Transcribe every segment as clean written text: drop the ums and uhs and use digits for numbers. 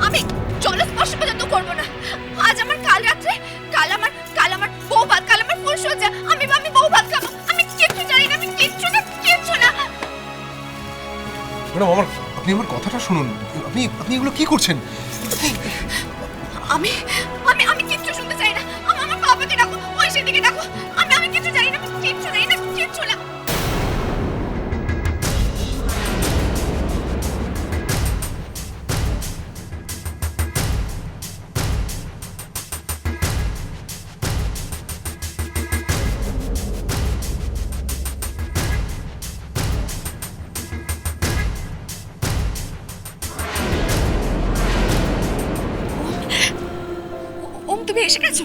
আমি জলস্পর্শ পর্যন্ত করবো না। আজ আমার, কাল রাত্রে, কাল আমার বউ ভাত, কাল আমার ফুলসজ্জা, আমি বউ ভাত খাবো। আমি কিচ্ছু জানি না, আমি কিচ্ছু না। ম্যাডাম, আপনি আমার কথাটা শুনুন। আপনি এগুলো কি করছেন? আমি কিচ্ছু শুনতে চাই না। আমার বাবাকে ডাকো, ওই সেদিকে ডাকো। আমি কিচ্ছু জানি না, কিচ্ছু না। ওম, তুমি এসে গেছো?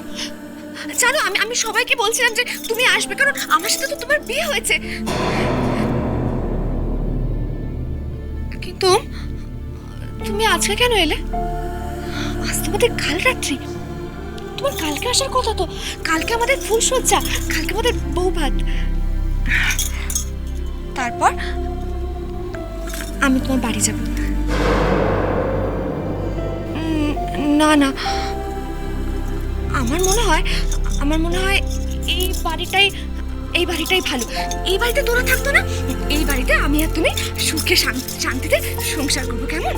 জানো, আমি সবাইকে বলছিলাম যে তুমি আসবে, কারণ আমার সাথে তো তোমার বিয়ে হয়েছে। কিন্তু তুমি আজকে কেন এলে? আজ তোমাদের কাল রাত্রি। তোমার কালকে আসার কথা তো। কালকে আমাদের ফুলসজ্জা, কালকে আমাদের বউ ভাত। তারপর আমি তোমার বাড়ি যাব। না, আমার মনে হয় এই বাড়িটাই ভালো। এই বাড়িতে তোরা থাকতো না, এই বাড়িতে আমি আর তুমি সুখে শান্তিতে সংসার করবো, কেমন?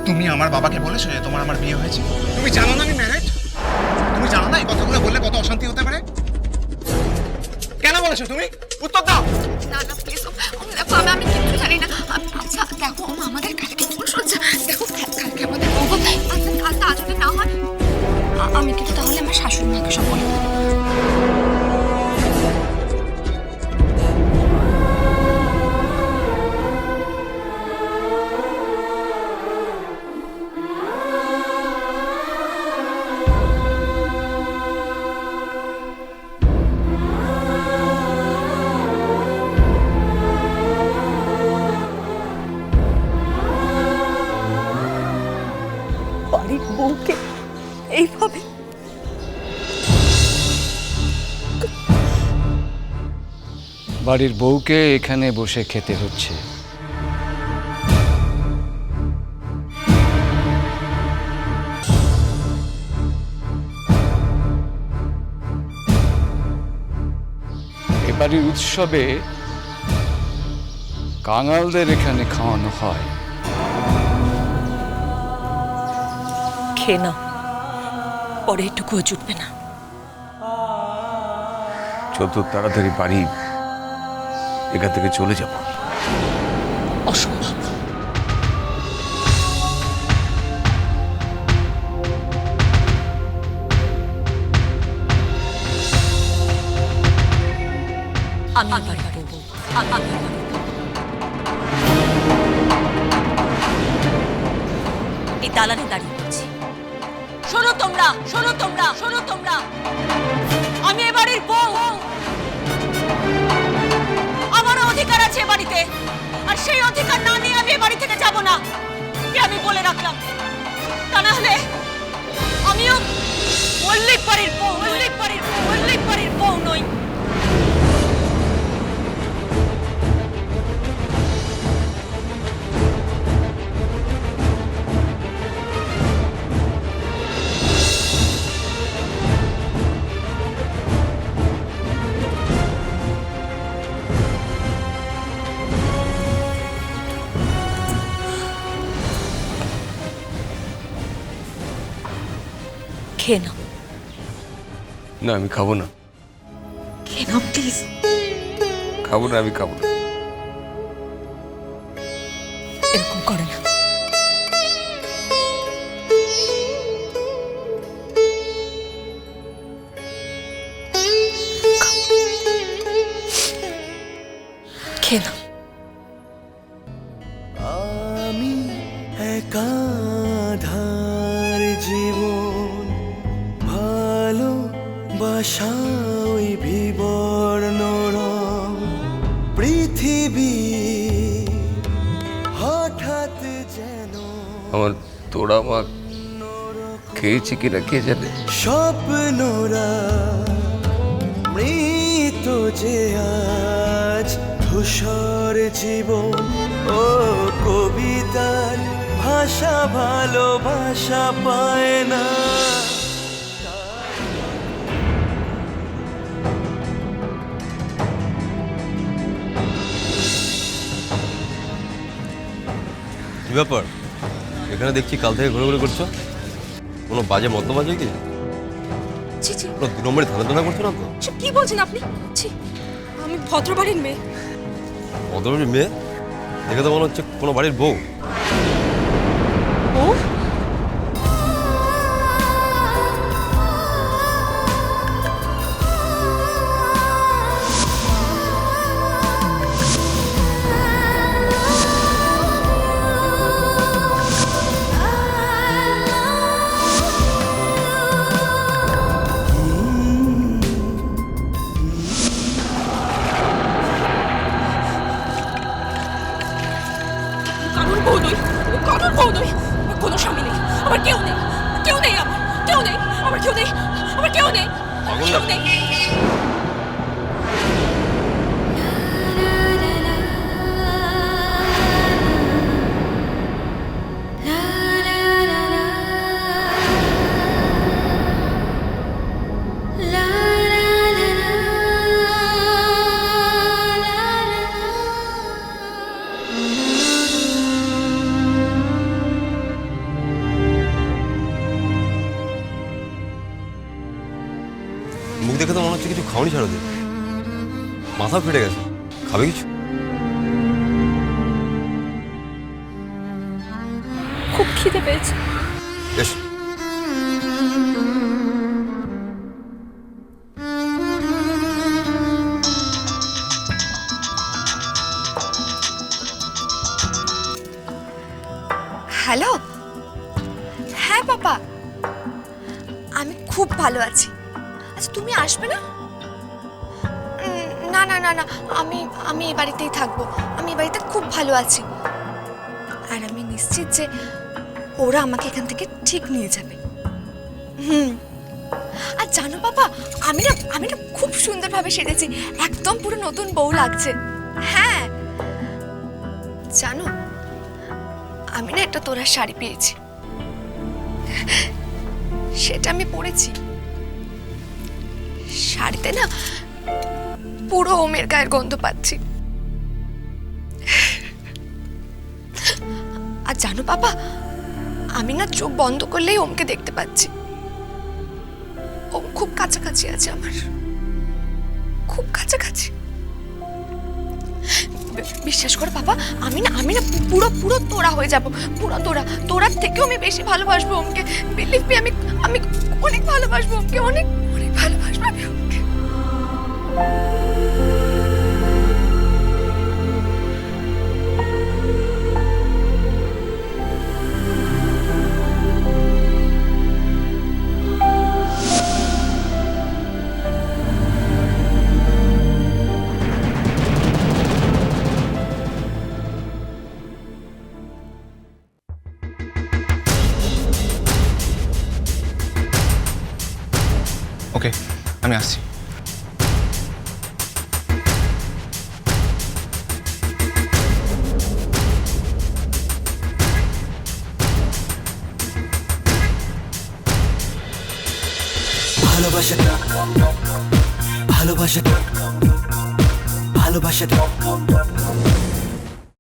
তুমি আমার বাবাকে বলেছো যে তোমার আমার বিয়ে হয়েছে? তুমি জানো না আমি ম্যারেড? তুমি জানো না এই কথাগুলো বললে কত অশান্তি হতে পারে? কেন বলেছো তুমি? উত্তর দাও। না প্লিজ, দেখো আমি কিচ্ছু জানি না। আচ্ছা দেখো, আমাদের কালকে ফুলসজ্জা, দেখো কালকে আমাদের বউ ভাত। আচ্ছা কালটা আজ যদি না হয়, আমি কিন্তু তাহলে আমার শাশুড়ি মাকে সব বলে দেবো। বাড়ির বউকে এইভাবে? বাড়ির বউকে এখানে বসে খেতে হচ্ছে। এ বাড়ির উৎসবে কাঙালদের এখানে খাওয়ানো হয়। খেয়ে নাও, পরে এটুকুও জুটবে না। যত তাড়াতাড়ি পারি এখান থেকে চলে যাব। অসম্ভব। আমি বাড়ির বউ, এই দালানে দাঁড়িয়ে বলছি, শোনো তোমরা, আমি এ বাড়ির বউ। আমারও অধিকার আছে এ বাড়িতে, আর সেই অধিকার না নিয়ে আমি এ বাড়ি থেকে যাব না, আমি বলে রাখলাম। তা না হলে আমিও মল্লিক বাড়ির বউ নই। খেয়ে নাও। না, আমি খাবো না। খেয়ে নাও প্লিজ। খাবো না, আমি খাবো না। এরকম করে না। খেয়ে নাও। আমি একাধার জীবন ভালো বাসা ওই বিবর্ণ রং পৃথিবী হঠাৎ যেন আমার তোরা মা খেয়েছে কিনা কে জানে। স্বপ্নরা মৃত যে আজ ধূসর জীবন ও কবিতার ভাষা ভালোবাসা পায় না। কি ব্যাপার এখানে দেখছি কাল থেকে ঘুরে ঘুরে করছো? কোনো বাজে মতলব আছে কি? ছি ছি, কোনো 2 নম্বরে ধানা করছো না তো? সব কি বলছেন আপনি? ছি, আমি ভদ্রবাড়ির মেয়ে। অদরের মেয়ে দেখে তো মনে হচ্ছে কোনো বাড়ির বউ। ও কারোর বউ নই, কারোর বউ নই। আমার কোনো স্বামী নেই, আমার কেউ নেই, কেউ নেই, আমার কেউ নেই, আমার কেউ নেই, আমার কেউ নেই, আমার কেউ নেই। মুখ দেখে তো মনে হচ্ছে কিছু খাওয়ানি ছাড়া দিয়ে মাথা ফেটে গেছে। খাবে কিছু? খুব খিদে পেয়েছে। বেশ হ্যালো, হ্যাঁ বাবা, আমি খুব ভালো আছি। আচ্ছা তুমি আসবে না? না না না না, আমি আমি এই বাড়িতেই থাকবো। আমি এই বাড়িতে খুব ভালো আছি, আর আমি নিশ্চিত যে ওরা আমাকে এখান থেকে ঠিক নিয়ে যাবে। আর জানো বাবা, আমি না খুব সুন্দরভাবে সেরেছি, একদম পুরো নতুন বউ লাগছে। হ্যাঁ জানো, আমি না একটা তোরার শাড়ি পেয়েছি, সেটা আমি পরেছি। শাড়িতে না পুরো ওমের গায়ের গন্ধ পাচ্ছি। আর জানো বাবা, আমি না চোখ বন্ধ করলেই ওমকে দেখতে পাচ্ছি। ওম খুব কাছাকাছি আছে, আমার খুব কাছাকাছি। বিশ্বাস করো বাবা, আমি না পুরো পুরো তোরা হয়ে যাব, পুরো তোরার থেকেও আমি বেশি ভালোবাসবো ওমকে। বিলিভ মি, আমি অনেক ভালোবাসবো ওমকে, অনেক অনেক ভালোবাসবো আমি ওমকে। ওকে, আমি আসছি। ভালোবাসাটা ভালোবাসাটা ভালোবাসাটা